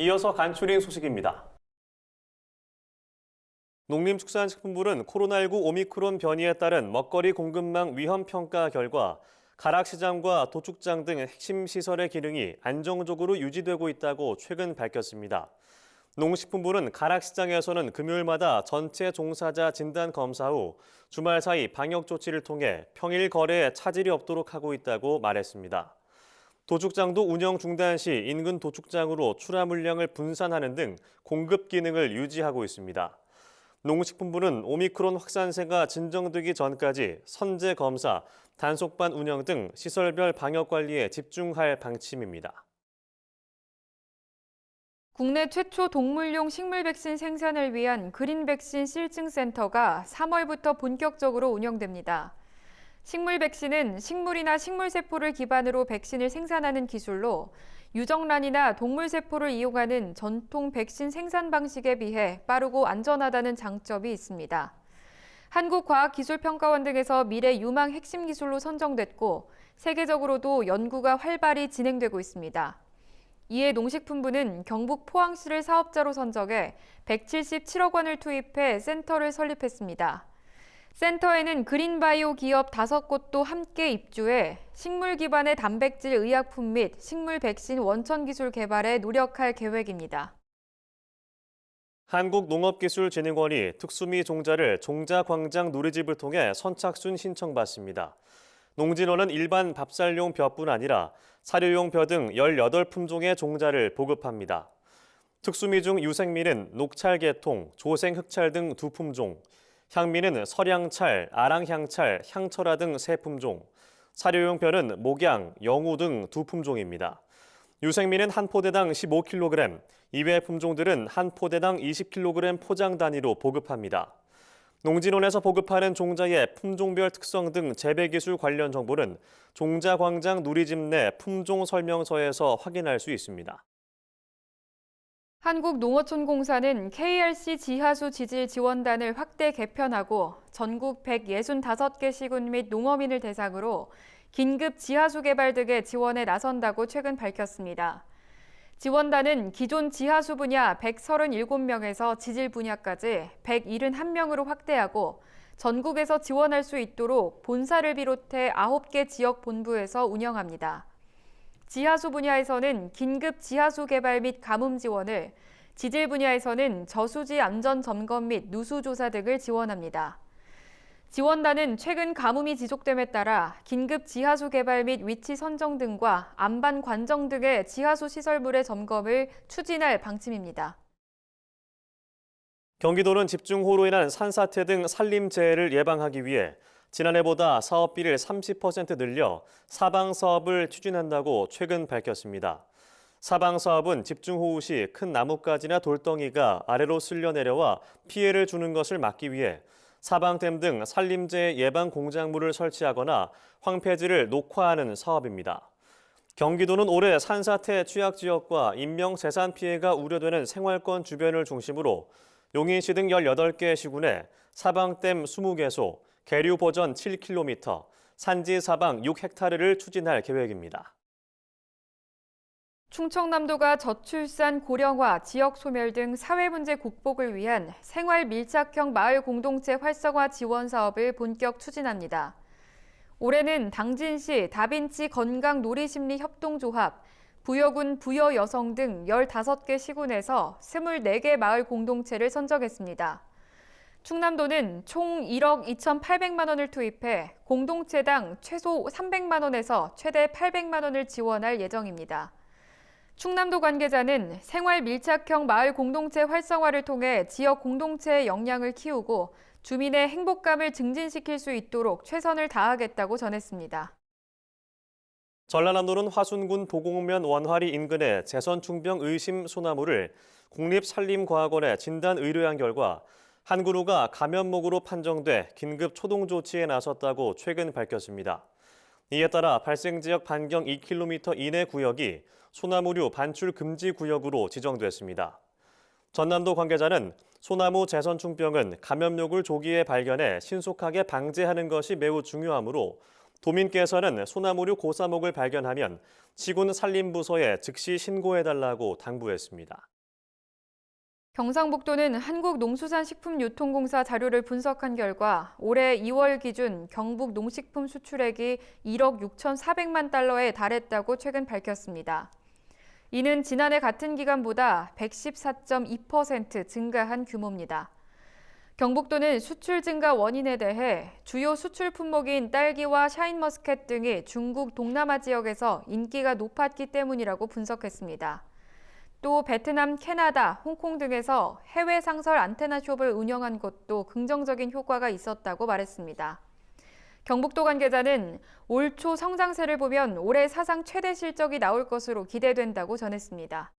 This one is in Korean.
이어서 간추린 소식입니다. 농림축산식품부는 코로나19 오미크론 변이에 따른 먹거리 공급망 위험 평가 결과 가락시장과 도축장 등 핵심 시설의 기능이 안정적으로 유지되고 있다고 최근 밝혔습니다. 농식품부는 가락시장에서는 금요일마다 전체 종사자 진단 검사 후 주말 사이 방역 조치를 통해 평일 거래에 차질이 없도록 하고 있다고 말했습니다. 도축장도 운영 중단 시 인근 도축장으로 출하 물량을 분산하는 등 공급 기능을 유지하고 있습니다. 농식품부는 오미크론 확산세가 진정되기 전까지 선제 검사, 단속반 운영 등 시설별 방역 관리에 집중할 방침입니다. 국내 최초 동물용 식물 백신 생산을 위한 그린 백신 실증센터가 3월부터 본격적으로 운영됩니다. 식물 백신은 식물이나 식물 세포를 기반으로 백신을 생산하는 기술로 유정란이나 동물 세포를 이용하는 전통 백신 생산 방식에 비해 빠르고 안전하다는 장점이 있습니다. 한국과학기술평가원 등에서 미래 유망 핵심 기술로 선정됐고 세계적으로도 연구가 활발히 진행되고 있습니다. 이에 농식품부는 경북 포항시를 사업자로 선정해 177억 원을 투입해 센터를 설립했습니다. 센터에는 그린바이오 기업 5곳도 함께 입주해 식물 기반의 단백질 의약품 및 식물 백신 원천 기술 개발에 노력할 계획입니다. 한국농업기술진흥원이 특수미 종자를 종자광장 누리집을 통해 선착순 신청받습니다. 농진원은 일반 밥살용 벼뿐 아니라 사료용 벼 등 18품종의 종자를 보급합니다. 특수미 중 유생미는 녹찰계통, 조생흑찰 등 2품종, 향미는 설향찰, 아랑향찰, 향철화 등 3품종, 사료용 벼는 목양, 영우 등 2품종입니다. 유생미는 한 포대당 15kg, 이외 품종들은 한 포대당 20kg 포장 단위로 보급합니다. 농진원에서 보급하는 종자의 품종별 특성 등 재배기술 관련 정보는 종자광장 누리집 내 품종 설명서에서 확인할 수 있습니다. 한국농어촌공사는 KRC 지하수 지질 지원단을 확대 개편하고 전국 165개 시군 및 농어민을 대상으로 긴급 지하수 개발 등의 지원에 나선다고 최근 밝혔습니다. 지원단은 기존 지하수 분야 137명에서 지질 분야까지 171명으로 확대하고 전국에서 지원할 수 있도록 본사를 비롯해 9개 지역 본부에서 운영합니다. 지하수 분야에서는 긴급 지하수 개발 및 가뭄 지원을, 지질 분야에서는 저수지 안전 점검 및 누수 조사 등을 지원합니다. 지원단은 최근 가뭄이 지속됨에 따라 긴급 지하수 개발 및 위치 선정 등과 안반 관정 등의 지하수 시설물의 점검을 추진할 방침입니다. 경기도는 집중호우로 인한 산사태 등 산림재해를 예방하기 위해 지난해보다 사업비를 30% 늘려 사방사업을 추진한다고 최근 밝혔습니다. 사방사업은 집중호우 시 큰 나뭇가지나 돌덩이가 아래로 쓸려 내려와 피해를 주는 것을 막기 위해 사방댐 등 산림재해 예방 공작물을 설치하거나 황폐지를 녹화하는 사업입니다. 경기도는 올해 산사태 취약지역과 인명재산 피해가 우려되는 생활권 주변을 중심으로 용인시 등 18개 시군에 사방댐 20개소, 계류 보전 7km, 산지 사방 6헥타르를 추진할 계획입니다. 충청남도가 저출산 고령화, 지역 소멸 등 사회 문제 극복을 위한 생활 밀착형 마을 공동체 활성화 지원 사업을 본격 추진합니다. 올해는 당진시 다빈치 건강 놀이심리 협동조합, 부여군 부여여성 등 15개 시군에서 24개 마을 공동체를 선정했습니다. 충남도는 총 1억 2,800만 원을 투입해 공동체당 최소 300만 원에서 최대 800만 원을 지원할 예정입니다. 충남도 관계자는 생활 밀착형 마을 공동체 활성화를 통해 지역 공동체의 역량을 키우고 주민의 행복감을 증진시킬 수 있도록 최선을 다하겠다고 전했습니다. 전라남도는 화순군 보공면 원화리 인근의 재선충병 의심 소나무를 국립산림과학원에 진단 의뢰한 결과 한 그루가 감염목으로 판정돼 긴급 초동 조치에 나섰다고 최근 밝혔습니다. 이에 따라 발생지역 반경 2km 이내 구역이 소나무류 반출 금지 구역으로 지정됐습니다. 전남도 관계자는 소나무 재선충병은 감염력을 조기에 발견해 신속하게 방제하는 것이 매우 중요하므로 도민께서는 소나무류 고사목을 발견하면 시군 산림부서에 즉시 신고해달라고 당부했습니다. 경상북도는 한국농수산식품유통공사 자료를 분석한 결과 올해 2월 기준 경북 농식품 수출액이 1억 6,400만 달러에 달했다고 최근 밝혔습니다. 이는 지난해 같은 기간보다 114.2% 증가한 규모입니다. 경북도는 수출 증가 원인에 대해 주요 수출 품목인 딸기와 샤인머스켓 등이 중국 동남아 지역에서 인기가 높았기 때문이라고 분석했습니다. 또 베트남, 캐나다, 홍콩 등에서 해외 상설 안테나숍을 운영한 것도 긍정적인 효과가 있었다고 말했습니다. 경북도 관계자는 올 초 성장세를 보면 올해 사상 최대 실적이 나올 것으로 기대된다고 전했습니다.